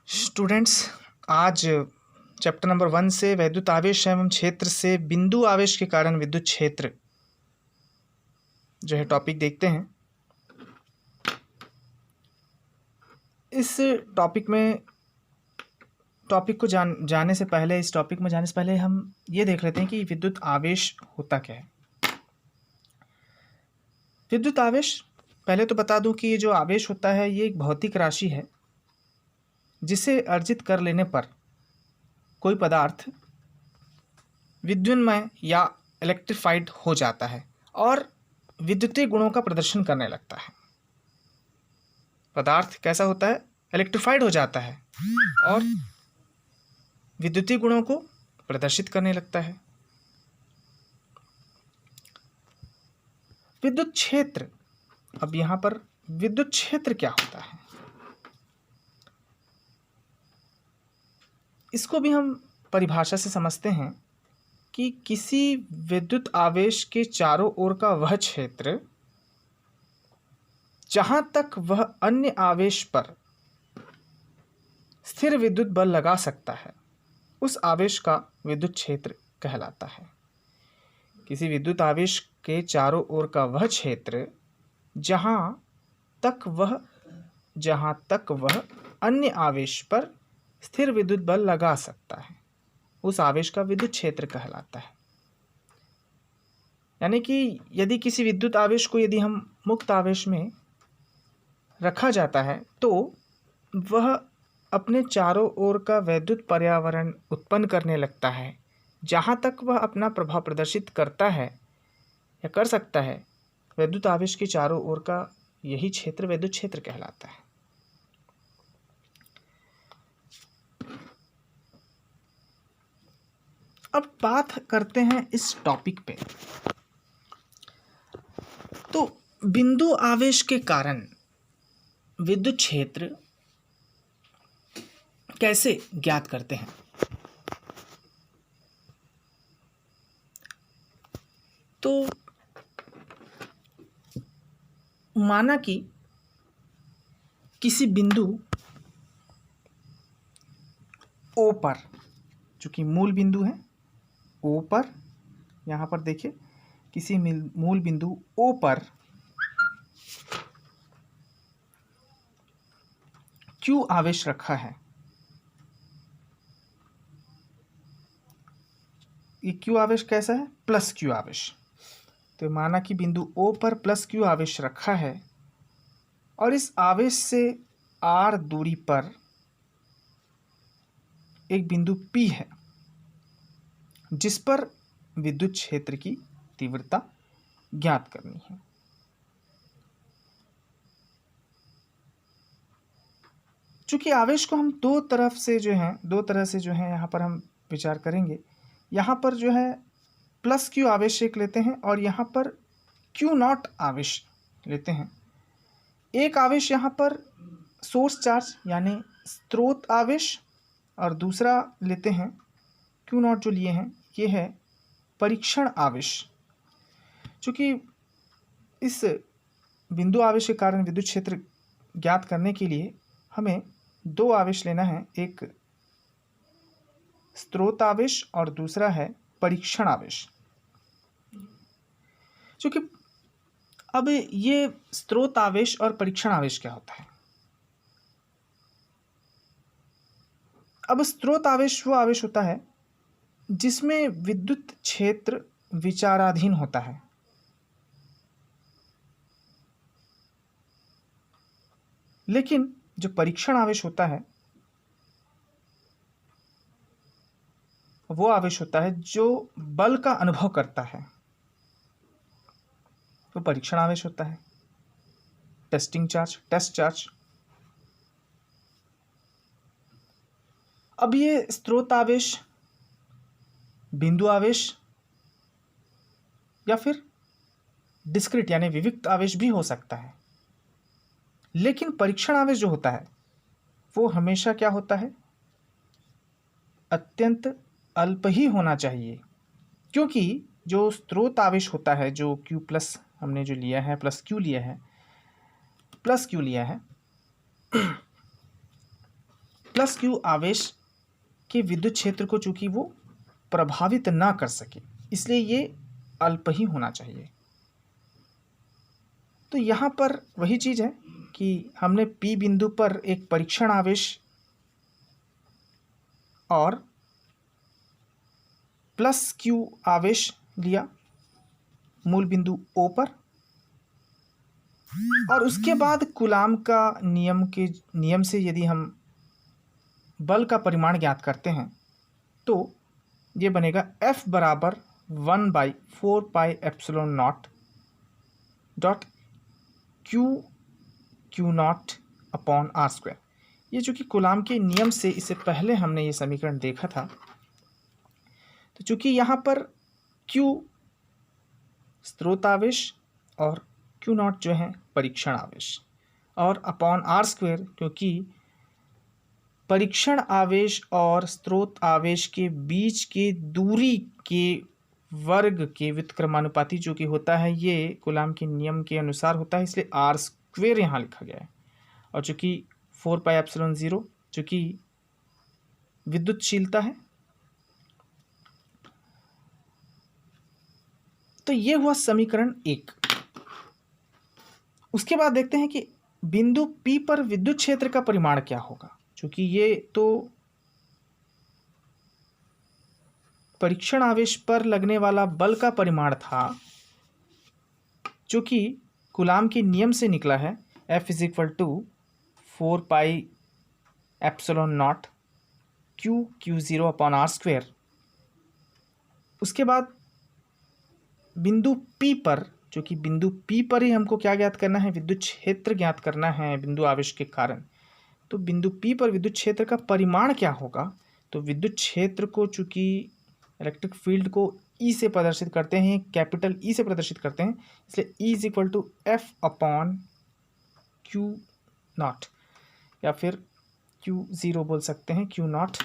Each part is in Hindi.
स्टूडेंट्स, आज चैप्टर नंबर 1 से वैद्युत आवेश एवं क्षेत्र से बिंदु आवेश के कारण विद्युत क्षेत्र जो है टॉपिक देखते हैं। इस टॉपिक को जाने से पहले इस टॉपिक में जाने से पहले हम ये देख लेते हैं कि विद्युत आवेश होता क्या है। विद्युत आवेश, पहले तो बता दूं कि ये जो आवेश होता है ये एक भौतिक राशि है जिसे अर्जित कर लेने पर कोई पदार्थ विद्युन्मय या इलेक्ट्रिफाइड हो जाता है और विद्युतीय गुणों का प्रदर्शन करने लगता है। पदार्थ कैसा होता है? इलेक्ट्रिफाइड हो जाता है और विद्युतीय गुणों को प्रदर्शित करने लगता है। विद्युत क्षेत्र, अब यहाँ पर विद्युत क्षेत्र क्या होता है इसको भी हम परिभाषा से समझते हैं कि किसी विद्युत आवेश के चारों ओर का वह क्षेत्र जहां तक वह अन्य आवेश पर स्थिर विद्युत बल लगा सकता है उस आवेश का विद्युत क्षेत्र कहलाता है। किसी विद्युत आवेश के चारों ओर का वह क्षेत्र जहां तक वह अन्य आवेश पर स्थिर विद्युत बल लगा सकता है उस आवेश का विद्युत क्षेत्र कहलाता है। यानी कि यदि किसी विद्युत आवेश को यदि हम मुक्त आवेश में रखा जाता है तो वह अपने चारों ओर का वैद्युत पर्यावरण उत्पन्न करने लगता है। जहाँ तक वह अपना प्रभाव प्रदर्शित करता है या कर सकता है, विद्युत आवेश के चारों ओर का यही क्षेत्र विद्युत क्षेत्र कहलाता है। अब बात करते हैं इस टॉपिक पे। तो बिंदु आवेश के कारण विद्युत क्षेत्र कैसे ज्ञात करते हैं? तो माना कि किसी बिंदु O पर, जो कि मूल बिंदु है O पर, यहाँ पर देखिए किसी मूल बिंदु O पर Q आवेश रखा है। ये Q आवेश कैसा है? प्लस Q आवेश। तो माना कि बिंदु O पर प्लस Q आवेश रखा है और इस आवेश से R दूरी पर एक बिंदु P है जिस पर विद्युत क्षेत्र की तीव्रता ज्ञात करनी है। चूंकि आवेश को हम दो तरह से जो है यहाँ पर हम विचार करेंगे। यहाँ पर जो है प्लस Q आवेश एक लेते हैं और यहाँ पर Q0 आवेश लेते हैं। एक आवेश यहाँ पर सोर्स चार्ज यानी स्रोत आवेश और दूसरा लेते हैं Q0 जो लिए हैं ये है परीक्षण आवेश। चूँकि इस बिंदु आवेश के कारण विद्युत क्षेत्र ज्ञात करने के लिए हमें दो आवेश लेना है, एक स्रोत आवेश और दूसरा है परीक्षण आवेश। क्योंकि अब ये स्रोत आवेश और परीक्षण आवेश क्या होता है? अब स्रोत आवेश वो आवेश होता है जिसमें विद्युत क्षेत्र विचाराधीन होता है। लेकिन जो परीक्षण आवेश होता है वो आवेश होता है जो बल का अनुभव करता है, वो परीक्षण आवेश होता है। Test charge. अब ये स्रोत आवेश, बिंदु आवेश या फिर डिस्क्रीट यानी विविक्त आवेश भी हो सकता है। लेकिन परीक्षण आवेश जो होता है वो हमेशा क्या होता है? अत्यंत अल्प ही होना चाहिए, क्योंकि जो स्रोत आवेश होता है जो Q प्लस हमने जो लिया है, प्लस Q लिया है, प्लस क्यू आवेश के विद्युत क्षेत्र को चूंकि वो प्रभावित ना कर सके, इसलिए ये अल्प ही होना चाहिए। तो यहाँ पर वही चीज़ है कि हमने P बिंदु पर एक परीक्षण आवेश और प्लस Q आवेश लिया मूल बिंदु O पर, और उसके बाद कूलाम का नियम से यदि हम बल का परिमाण ज्ञात करते हैं तो ये बनेगा F बराबर 1/4πε0 dot Q0 upon R square. ये चूँकि कूलाम के नियम से इससे पहले हमने ये समीकरण देखा था, तो चूँकि यहाँ पर Q स्रोत आवेश और Q0 जो है परीक्षण आवेश, और अपॉन आर स्क्वायर क्योंकि परीक्षण आवेश और स्रोत आवेश के बीच के दूरी के वर्ग के व्युत्क्रमानुपाती जो कि होता है, ये कूलाम के नियम के अनुसार होता है, इसलिए आर स्क्वायर यहाँ लिखा गया है। और चूँकि 4πε0 चूँकि विद्युतशीलता है, तो ये हुआ समीकरण 1। उसके बाद देखते हैं कि बिंदु P पर विद्युत क्षेत्र का परिमाण क्या होगा। चूँकि ये तो परीक्षण आवेश पर लगने वाला बल का परिमाण था, जो कि कूलाम के नियम से निकला है, F = 4πε0 Q0 upon R square. उसके बाद बिंदु P पर, जो कि बिंदु P पर ही हमको क्या ज्ञात करना है, विद्युत क्षेत्र ज्ञात करना है बिंदु आवेश के कारण। तो बिंदु P पर विद्युत क्षेत्र का परिमाण क्या होगा, तो विद्युत क्षेत्र को चूँकि इलेक्ट्रिक फील्ड को E से प्रदर्शित करते हैं, कैपिटल E से प्रदर्शित करते हैं, इसलिए E = F अपॉन Q0 या फिर Q0 बोल सकते हैं, Q0।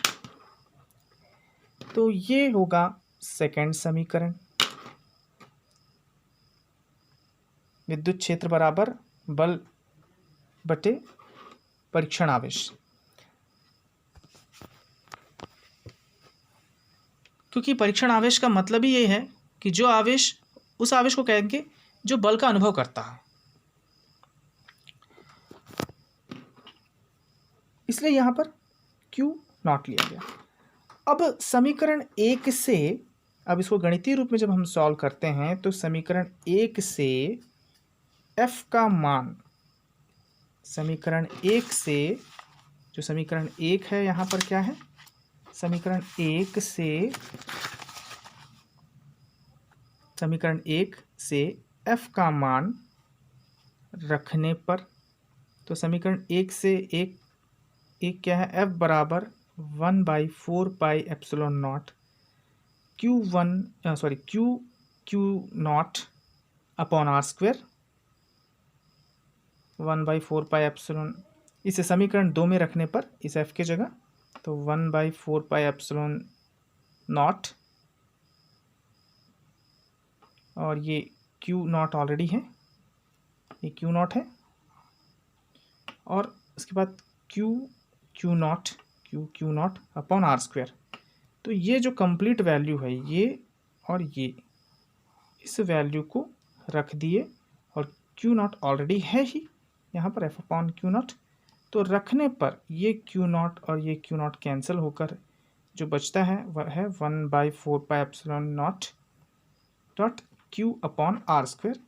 तो ये होगा सेकंड समीकरण। विद्युत क्षेत्र बराबर बल बटे परीक्षण आवेश। क्योंकि परीक्षण आवेश का मतलब ही ये है कि जो आवेश, उस आवेश को कहेंगे जो बल का अनुभव करता है, इसलिए यहाँ पर Q0 लिया गया। अब समीकरण 1 से, अब इसको गणितीय रूप में जब हम सॉल्व करते हैं तो समीकरण 1 से F का मान, समीकरण 1 से, जो समीकरण 1 है यहाँ पर क्या है, समीकरण 1 से F का मान रखने पर, तो समीकरण 1 से एक क्या है, F बराबर 1/4πε0 Q0 अपॉन आर स्क्वायर 1/4πε, इसे समीकरण 2 में रखने पर इस F की जगह, तो 1/4πε0, और ये Q0 ऑलरेडी है, ये Q0 है, और उसके बाद Q0 अपॉन आर स्क्वायर। तो ये जो कंप्लीट वैल्यू है, ये और ये, इस वैल्यू को रख दिए, और Q0 ऑलरेडी है ही यहाँ पर, F अपॉन Q0, तो रखने पर ये Q0 और ये Q0 कैंसिल होकर जो बचता है वह है 1/4πε0 dot Q upon R square,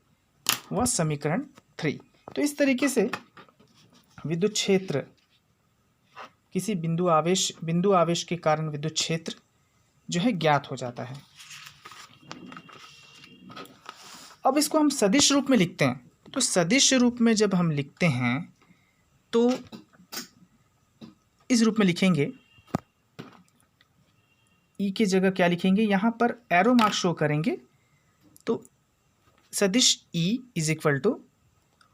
वह समीकरण 3। तो इस तरीके से विद्युत क्षेत्र, किसी बिंदु आवेश के कारण विद्युत क्षेत्र जो है ज्ञात हो जाता है। अब इसको हम सदिश रूप में लिखते हैं, तो सदिश रूप में जब हम लिखते हैं तो इस रूप में लिखेंगे, E की जगह क्या लिखेंगे, यहाँ पर एरो मार्क शो करेंगे, तो सदिश E =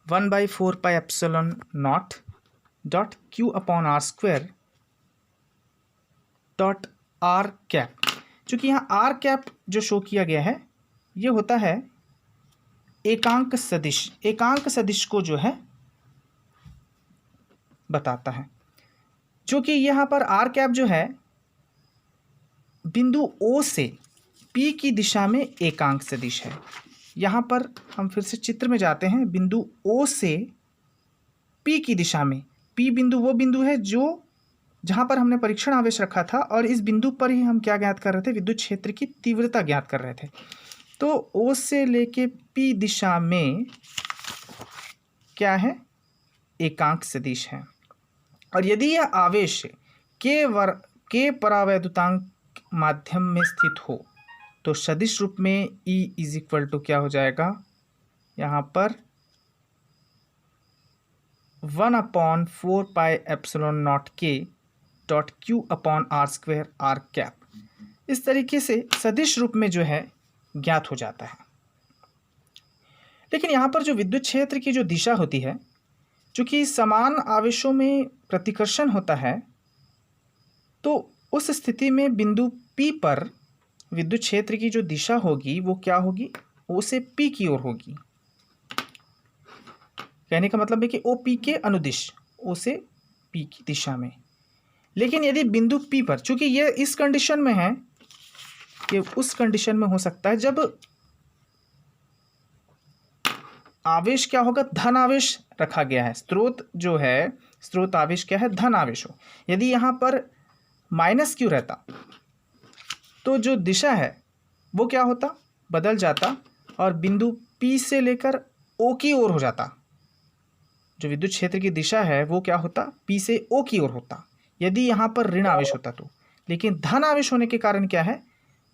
1/4πε0 dot Q upon R square dot R cap. चूँकि यहाँ आर कैप जो शो किया गया है, ये होता है एकांक सदिश, एकांक सदिश को जो है बताता है। चूँकि यहाँ पर आर कैप जो है बिंदु ओ से पी की दिशा में एकांक सदिश है। यहाँ पर हम फिर से चित्र में जाते हैं। बिंदु ओ से पी की दिशा में, पी बिंदु वो बिंदु है जो जहाँ पर हमने परीक्षण आवेश रखा था, और इस बिंदु पर ही हम क्या ज्ञात कर रहे थे, विद्युत क्षेत्र की तीव्रता ज्ञात कर रहे थे। तो ओ से लेके पी दिशा में क्या है, एकांक सदिश है। और यदि यह आवेश के परावैद्युतांक माध्यम में स्थित हो तो सदिश रूप में E इज इक्वल टू क्या हो जाएगा, यहाँ पर 1/4 pi epsilon not K dot Q upon R square R cap. इस तरीके से सदिश रूप में जो है ज्ञात हो जाता है। लेकिन यहाँ पर जो विद्युत क्षेत्र की जो दिशा होती है, चूँकि समान आवेशों में प्रतिकर्षण होता है, तो उस स्थिति में बिंदु P पर विद्युत क्षेत्र की जो दिशा होगी वो क्या होगी, O से P की ओर होगी। कहने का मतलब है कि OP के अनुदिश, O से P की दिशा में। लेकिन यदि बिंदु P पर, चूंकि ये इस कंडीशन में है कि उस कंडीशन में हो सकता है जब आवेश क्या होगा, धन आवेश रखा गया है, स्रोत जो है, स्रोत आवेश क्या है, धन आवेश हो। यदि यहाँ पर माइनस Q रहता तो जो दिशा है वो क्या होता, बदल जाता और बिंदु P से लेकर O की ओर हो जाता। जो विद्युत क्षेत्र की दिशा है वो क्या होता, P से O की ओर होता यदि यहाँ पर ऋण आवेश होता तो। लेकिन धन आवेश होने के कारण क्या है,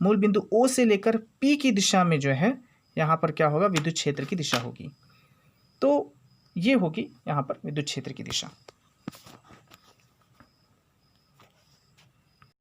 मूल बिंदु O से लेकर P की दिशा में जो है यहाँ पर क्या होगा, विद्युत क्षेत्र की दिशा होगी। तो ये होगी यहाँ पर विद्युत क्षेत्र की दिशा।